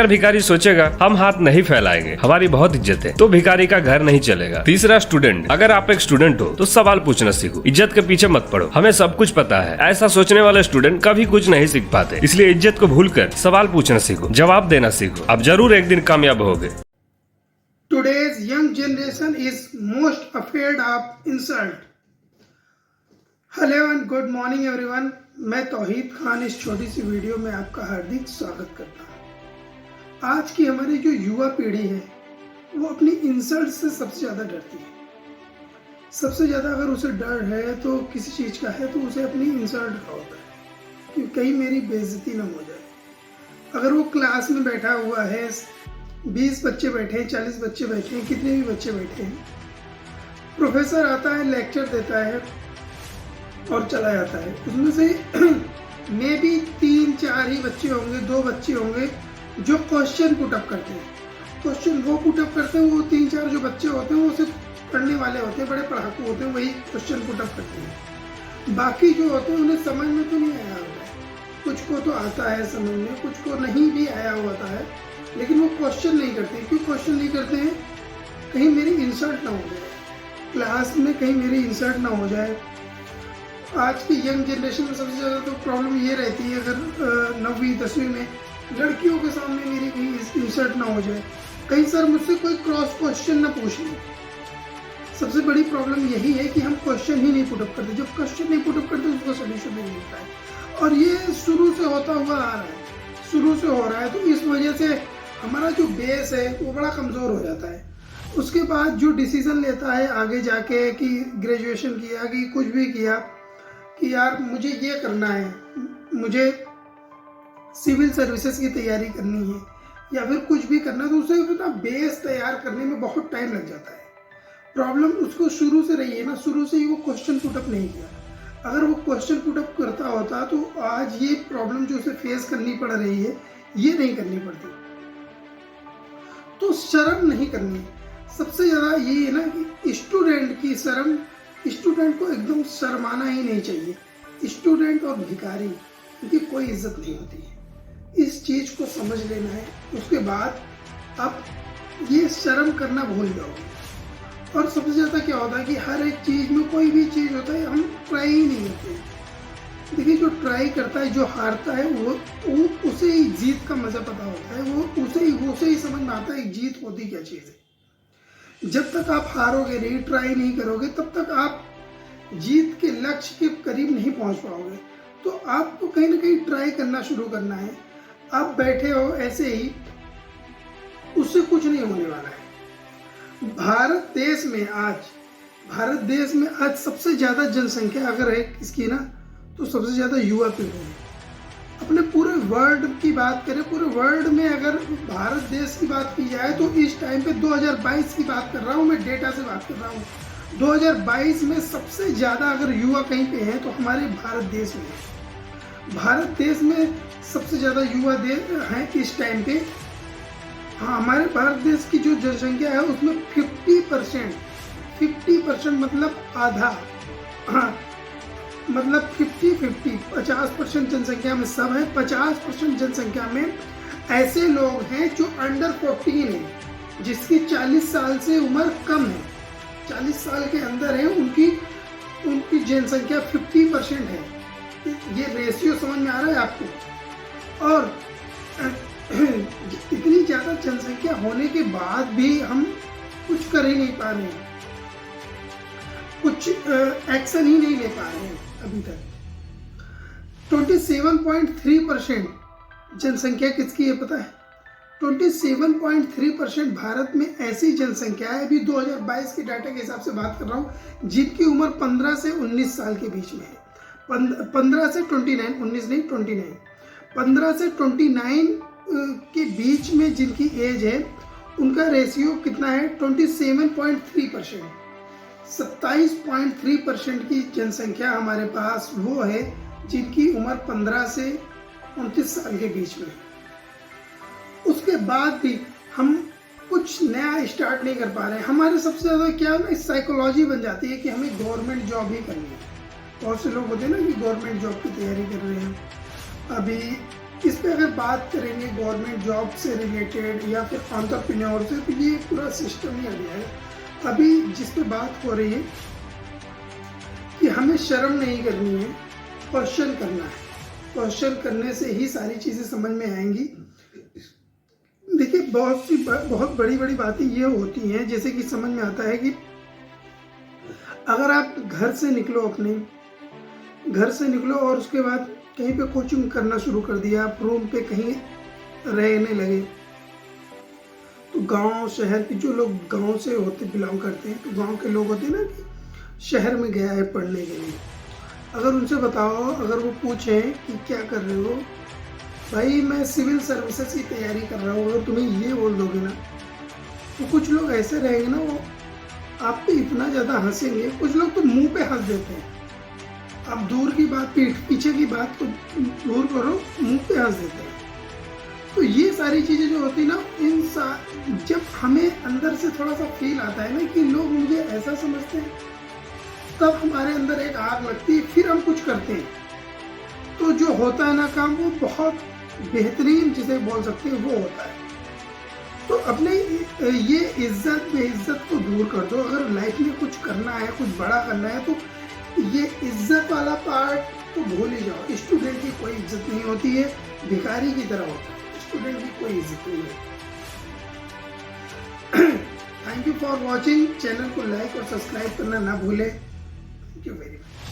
अगर भिखारी सोचेगा हम हाथ नहीं फैलाएंगे, हमारी बहुत इज्जत है, तो भिखारी का घर नहीं चलेगा। तीसरा, स्टूडेंट। अगर आप एक स्टूडेंट हो तो सवाल पूछना सीखो, इज्जत के पीछे मत पड़ो, हमें सब कुछ पता है। ऐसा सोचने वाले स्टूडेंट कभी कुछ नहीं सीख पाते, इसलिए इज्जत को भूलकर सवाल पूछना सीखो, जवाब देना सीखो। आप जरूर एक दिन कामयाब होगे। Today's young generation is most afraid of insult. Hello and good morning everyone, मैं तौहीद खान इस छोटी सी वीडियो में आपका हार्दिक स्वागत करता हूँ। आज की हमारी जो युवा पीढ़ी है वो अपनी इंसल्ट से सबसे ज़्यादा डरती है। सबसे ज़्यादा अगर उसे डर है तो किसी चीज़ का है तो उसे अपनी इंसल्ट का होता है कि कहीं मेरी बेइज्जती ना हो जाए। अगर वो क्लास में बैठा हुआ है, 20 बच्चे बैठे हैं, 40 बच्चे बैठे हैं, कितने भी बच्चे बैठे हैं, प्रोफेसर आता है, लेक्चर देता है और चला जाता है। उसमें से मे बी 3-4 ही बच्चे होंगे, 2 बच्चे होंगे जो क्वेश्चन पुटअप करते हैं। क्वेश्चन वो पुटअप करते हैं, वो 3-4 जो बच्चे होते हैं वो सिर्फ पढ़ने वाले होते हैं, बड़े पढ़ाकू होते हैं, वही क्वेश्चन पुटअप करते हैं। बाकी जो होते हैं उन्हें समझ में तो नहीं आया होता है, कुछ को तो आता है समझ में, कुछ को नहीं भी आया होता है, लेकिन वो क्वेश्चन नहीं करते। क्यों क्वेश्चन नहीं करते हैं? कहीं मेरी इंसल्ट ना हो जाए, क्लास में कहीं मेरी इंसल्ट ना हो जाए। आज की यंग जनरेशन में सबसे ज़्यादा तो प्रॉब्लम ये रहती है, अगर 9वीं 10वीं में लड़कियों के सामने मेरी कहीं इंसल्ट ना हो जाए, कहीं सर मुझसे कोई क्रॉस क्वेश्चन ना पूछ ले। सबसे बड़ी प्रॉब्लम यही है कि हम क्वेश्चन ही नहीं पुटअप करते। जब क्वेश्चन नहीं पुटअप करते उसको सोल्यूशन नहीं मिलता है, और ये शुरू से होता हुआ आ रहा है, शुरू से हो रहा है। तो इस वजह से हमारा जो बेस है वो बड़ा कमज़ोर हो जाता है। उसके बाद जो डिसीज़न लेता है आगे जाके कि ग्रेजुएशन किया कि कुछ भी किया कि यार मुझे ये करना है, मुझे सिविल सर्विसेज की तैयारी करनी है या फिर कुछ भी करना है, तो उसे ना बेस तैयार करने में बहुत टाइम लग जाता है। प्रॉब्लम उसको शुरू से रही है ना, शुरू से ही वो क्वेश्चन पुटअप नहीं किया। अगर वो क्वेश्चन पुटअप करता होता तो आज ये प्रॉब्लम जो उसे फेस करनी पड़ रही है ये नहीं करनी पड़ती। तो शर्म नहीं करनी, सबसे ज़्यादा ये है ना कि स्टूडेंट की शर्म, स्टूडेंट को एकदम शर्माना ही नहीं चाहिए। स्टूडेंट और भिखारी इनकी कोई इज्जत नहीं होती है, इस चीज़ को समझ लेना है। उसके बाद आप ये शर्म करना भूल जाओगे। और सबसे ज़्यादा क्या होता है कि हर एक चीज़ में, कोई भी चीज़ होता है, हम ट्राई ही नहीं करते। देखिए, जो ट्राई करता है, जो हारता है, वो उसे ही जीत का मज़ा पता होता है, वो उसे ही समझ में आता है जीत होती क्या चीज़ है। जब तक आप हारोगे नहीं, ट्राई नहीं करोगे, तब तक आप जीत के लक्ष्य के करीब नहीं पहुंच पाओगे। तो आपको कहीं ना कहीं ट्राई करना शुरू करना है। आप बैठे हो ऐसे ही, उससे कुछ नहीं होने वाला है। भारत देश में आज सबसे ज़्यादा जनसंख्या अगर है किसकी ना, तो सबसे ज़्यादा युवा पीढ़ी है। अपने पूरे वर्ल्ड की बात करें, पूरे वर्ल्ड में अगर भारत देश की बात की जाए तो इस टाइम पे 2022 की बात कर रहा हूँ, मैं डेटा से बात कर रहा हूँ। 2022 में सबसे ज़्यादा अगर युवा कहीं पे हैं तो हमारे भारत देश में है। भारत देश में सबसे ज़्यादा युवा हैं इस टाइम पे। हाँ, हमारे भारत देश की जो जनसंख्या है उसमें 50% मतलब आधा, हाँ मतलब 50% जनसंख्या में सब है। 50% जनसंख्या में ऐसे लोग हैं जो अंडर 14 है, जिसकी 40 साल से उम्र कम है, 40 साल के अंदर है, उनकी जनसंख्या 50% है। ये रेशियो समझ में आ रहा है आपको? और इतनी ज़्यादा जनसंख्या होने के बाद भी हम कुछ कर ही नहीं पा रहे हैं, कुछ एक्शन ही नहीं ले पा रहे हैं अभी तक। 27.3% जनसंख्या किसकी है पता है? 27.3% भारत में ऐसी जनसंख्या है, अभी 2022 के डाटा के हिसाब से बात कर रहा हूँ, जिनकी उम्र 15 से 19 साल के बीच में है। 15 से 29, 19 नहीं 29, 15 से 29 के बीच में जिनकी एज है, उनका रेशियो कितना है? 27.3%। 27.3% की जनसंख्या हमारे पास वो है जिनकी उम्र 15 से 29 साल के बीच में। उसके बाद भी हम कुछ नया स्टार्ट नहीं कर पा रहे हैं। हमारे सबसे ज़्यादा क्या ना, साइकोलॉजी बन जाती है कि हमें गवर्नमेंट जॉब ही करनी है। बहुत से लोग होते हैं ना कि गवर्नमेंट जॉब की तैयारी कर रहे हैं। अभी इस पे अगर बात करेंगे गवर्नमेंट जॉब से रिलेटेड या फिर एंटरप्रेन्योर से, तो ये पूरा सिस्टम ही आ गया है। अभी जिस पे बात हो रही है कि हमें शर्म नहीं करनी है, क्वेश्चन करना है। क्वेश्चन करने से ही सारी चीज़ें समझ में आएंगी। देखिए बहुत बड़ी बड़ी बातें ये होती हैं, जैसे कि समझ में आता है कि अगर आप घर से निकलो और उसके बाद कहीं पे कोचिंग करना शुरू कर दिया, आप रूम पे कहीं रहने लगे, तो गांव शहर के जो लोग गांव से होते बिलोंग करते हैं, तो गांव के लोग होते हैं ना कि शहर में गया है पढ़ने के लिए, अगर उनसे बताओ, अगर वो पूछें कि क्या कर रहे हो, भाई मैं सिविल सर्विसेज की तैयारी कर रहा हूँ, अगर तुम्हें ये बोल दोगे ना, तो कुछ लोग ऐसे रहेंगे ना, वो आप पे इतना ज़्यादा हंसेंगे। कुछ लोग तो मुंह पे हंस देते हैं। आप दूर की बात, पीछे की बात को दूर करो, मुंह पे हंस देते हैं। तो ये सारी चीज़ें जो होती ना, जब हमें अंदर से थोड़ा सा फील आता है ना कि लोग मुझे ऐसा समझते हैं, तब हमारे अंदर एक आग लगती है, फिर हम कुछ करते हैं, तो जो होता है ना काम, वो बहुत बेहतरीन जिसे बोल सकते हैं वो होता है। तो अपने ये इज्जत बेइज्जत को दूर कर दो। अगर लाइफ में कुछ करना है, कुछ बड़ा करना है, तो ये इज्जत वाला पार्ट तो भूल ही जाओ। स्टूडेंट की कोई इज्जत नहीं होती है, भिखारी की तरह होता है, स्टूडेंट की कोई इज्जत नहीं है। Thank you for watching. Channel को लाइक और सब्सक्राइब करना ना भूले। Thank you very much.